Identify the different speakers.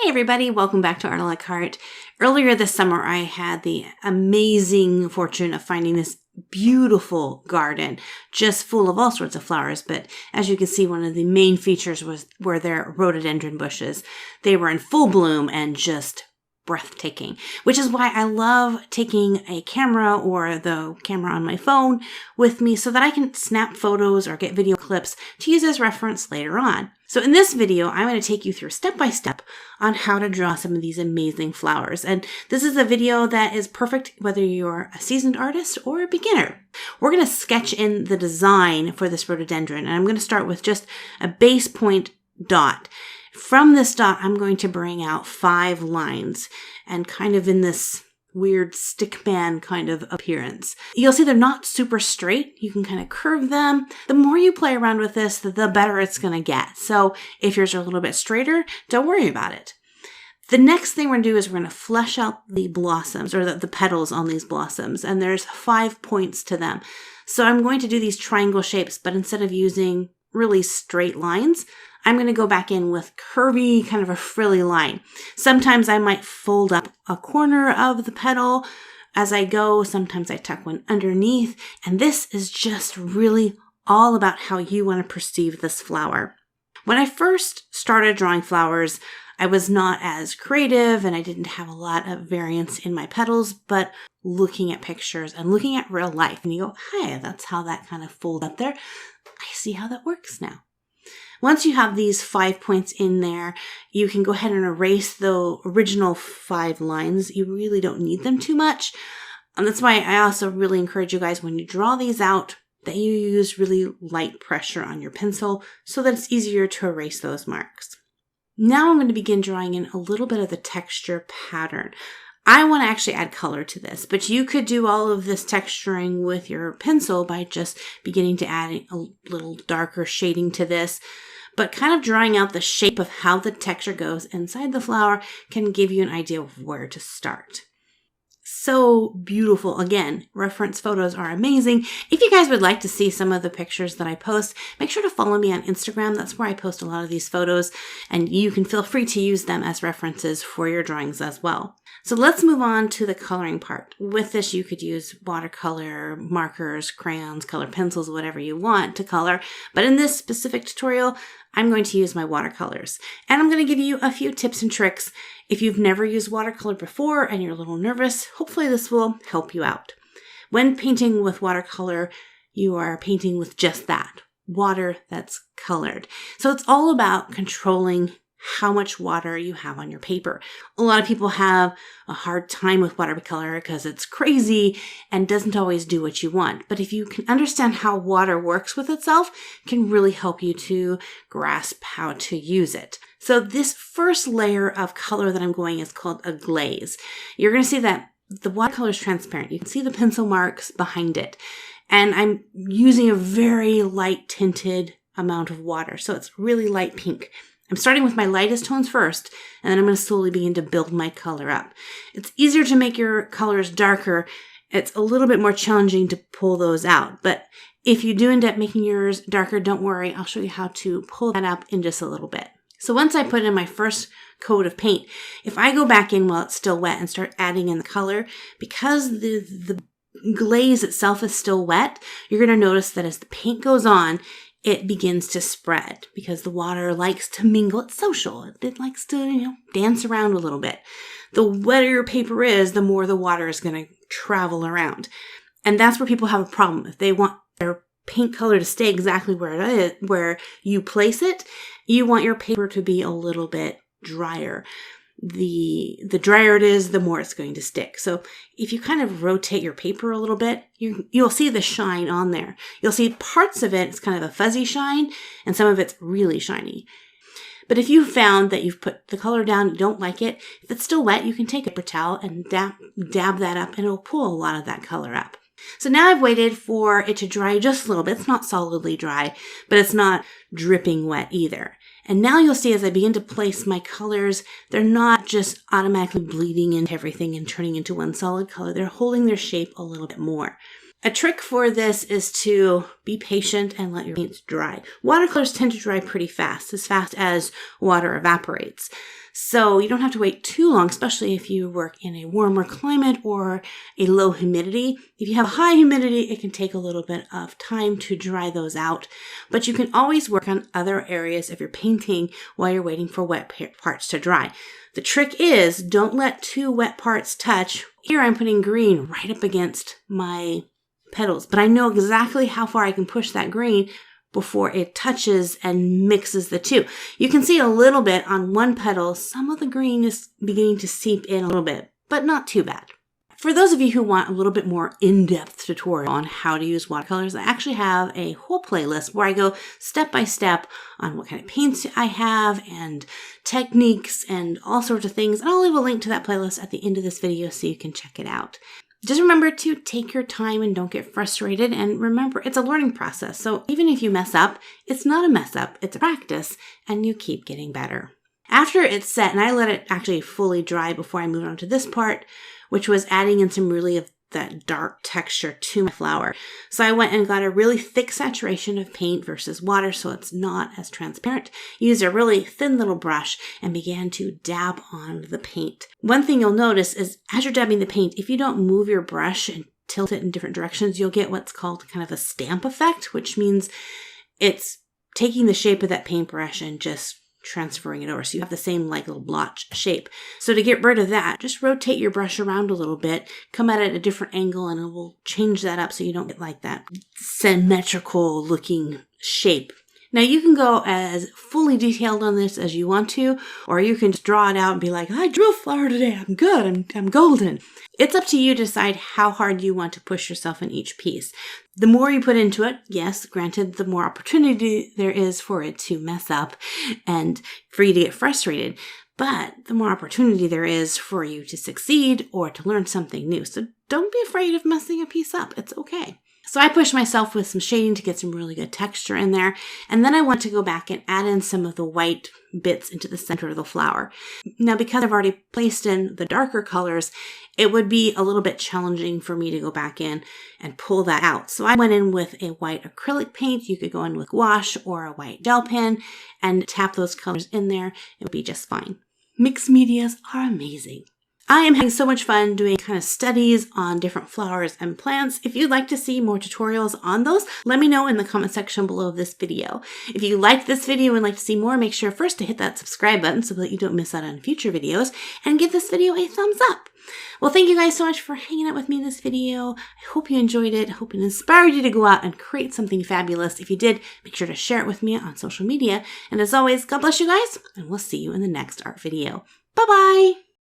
Speaker 1: Hey everybody, welcome back to Art a la Carte. Earlier this summer, I had the amazing fortune of finding this beautiful garden, just full of all sorts of flowers. But as you can see, one of the main features were their rhododendron bushes. They were in full bloom and just breathtaking, which is why I love taking a camera or the camera on my phone with me so that I can snap photos or get video clips to use as reference later on. So in this video, I'm going to take you through step by step on how to draw some of these amazing flowers. And this is a video that is perfect whether you're a seasoned artist or a beginner. We're going to sketch in the design for this rhododendron, and I'm going to start with just a base point dot. From this dot, I'm going to bring out 5 lines and kind of in this weird stickman kind of appearance. You'll see they're not super straight. You can kind of curve them. The more you play around with this, the better it's going to get. So if yours are a little bit straighter, don't worry about it. The next thing we're going to do is we're going to flesh out the blossoms or the petals on these blossoms. And there's 5 points to them. So I'm going to do these triangle shapes, but instead of using really straight lines, I'm going to go back in with curvy, kind of a frilly line. Sometimes I might fold up a corner of the petal as I go. Sometimes I tuck one underneath. And this is just really all about how you want to perceive this flower. When I first started drawing flowers, I was not as creative and I didn't have a lot of variance in my petals, but looking at pictures and looking at real life, and you go, hey, that's how that kind of folds up there. I see how that works now. Once you have these 5 points in there, you can go ahead and erase the original 5 lines. You really don't need them too much. And that's why I also really encourage you guys when you draw these out that you use really light pressure on your pencil so that it's easier to erase those marks. Now I'm going to begin drawing in a little bit of the texture pattern. I want to actually add color to this, but you could do all of this texturing with your pencil by just beginning to add a little darker shading to this. But kind of drawing out the shape of how the texture goes inside the flower can give you an idea of where to start. So beautiful. Again, reference photos are amazing. If you guys would like to see some of the pictures that I post, make sure to follow me on Instagram. That's where I post a lot of these photos, and you can feel free to use them as references for your drawings as well. So let's move on to the coloring part. With this, you could use watercolor, markers, crayons, colored pencils, whatever you want to color. But in this specific tutorial, I'm going to use my watercolors. And I'm going to give you a few tips and tricks. If you've never used watercolor before and you're a little nervous, hopefully this will help you out. When painting with watercolor, you are painting with just that, water that's colored. So it's all about controlling how much water you have on your paper. A lot of people have a hard time with watercolor because it's crazy and doesn't always do what you want. But if you can understand how water works with itself, it can really help you to grasp how to use it. So this first layer of color that I'm going is called a glaze. You're going to see that the watercolor is transparent. You can see the pencil marks behind it. And I'm using a very light tinted amount of water. So it's really light pink. I'm starting with my lightest tones first, and then I'm going to slowly begin to build my color up. It's easier to make your colors darker. It's a little bit more challenging to pull those out. But if you do end up making yours darker, don't worry. I'll show you how to pull that up in just a little bit. So once I put in my first coat of paint, if I go back in while it's still wet and start adding in the color, because the glaze itself is still wet, you're going to notice that as the paint goes on, it begins to spread because the water likes to mingle. It's social. It likes to, dance around a little bit. The wetter your paper is, the more the water is going to travel around. And that's where people have a problem. If they want their paint color to stay exactly where it is, where you place it, you want your paper to be a little bit drier. The drier it is, the more it's going to stick. So if you kind of rotate your paper a little bit, you'll see the shine on there. You'll see parts of it, it's kind of a fuzzy shine, and some of it's really shiny. But if you found that you've put the color down, you don't like it, if it's still wet, you can take a paper towel and dab that up, and it'll pull a lot of that color up. So now I've waited for it to dry just a little bit. It's not solidly dry, but it's not dripping wet either. And now you'll see as I begin to place my colors, they're not just automatically bleeding into everything and turning into one solid color. They're holding their shape a little bit more. A trick for this is to be patient and let your paints dry. Watercolors tend to dry pretty fast as water evaporates. So you don't have to wait too long, especially if you work in a warmer climate or a low humidity. If you have high humidity, it can take a little bit of time to dry those out, but you can always work on other areas of your painting while you're waiting for wet parts to dry. The trick is don't let two wet parts touch. Here I'm putting green right up against my petals, but I know exactly how far I can push that green before it touches and mixes the two. You can see a little bit on one petal, some of the green is beginning to seep in a little bit, but not too bad. For those of you who want a little bit more in-depth tutorial on how to use watercolors, I actually have a whole playlist where I go step by step on what kind of paints I have and techniques and all sorts of things. And I'll leave a link to that playlist at the end of this video so you can check it out. Just remember to take your time and don't get frustrated. And remember, it's a learning process. So even if you mess up, it's not a mess up, it's a practice, and you keep getting better. After it's set, and I let it actually fully dry before I moved on to this part, which was adding in some really of that dark texture to my flower. So I went and got a really thick saturation of paint versus water so it's not as transparent. Used a really thin little brush and began to dab on the paint. One thing you'll notice is as you're dabbing the paint, if you don't move your brush and tilt it in different directions, you'll get what's called kind of a stamp effect, which means it's taking the shape of that paintbrush and just transferring it over. So you have the same like little blotch shape. So to get rid of that, just rotate your brush around a little bit, come at it at a different angle, and it will change that up so you don't get like that symmetrical looking shape. Now you can go as fully detailed on this as you want to, or you can just draw it out and be like, I drew a flower today, I'm good, I'm golden. It's up to you to decide how hard you want to push yourself in each piece. The more you put into it, yes, granted, the more opportunity there is for it to mess up and for you to get frustrated, but the more opportunity there is for you to succeed or to learn something new. So don't be afraid of messing a piece up. It's okay. So I pushed myself with some shading to get some really good texture in there. And then I want to go back and add in some of the white bits into the center of the flower. Now, because I've already placed in the darker colors, it would be a little bit challenging for me to go back in and pull that out. So I went in with a white acrylic paint. You could go in with gouache or a white gel pen and tap those colors in there. It would be just fine. Mixed medias are amazing. I am having so much fun doing kind of studies on different flowers and plants. If you'd like to see more tutorials on those, let me know in the comment section below this video. If you liked this video and like to see more, make sure first to hit that subscribe button so that you don't miss out on future videos, and give this video a thumbs up. Well, thank you guys so much for hanging out with me in this video. I hope you enjoyed it. I hope it inspired you to go out and create something fabulous. If you did, make sure to share it with me on social media. And as always, God bless you guys, and we'll see you in the next art video. Bye-bye!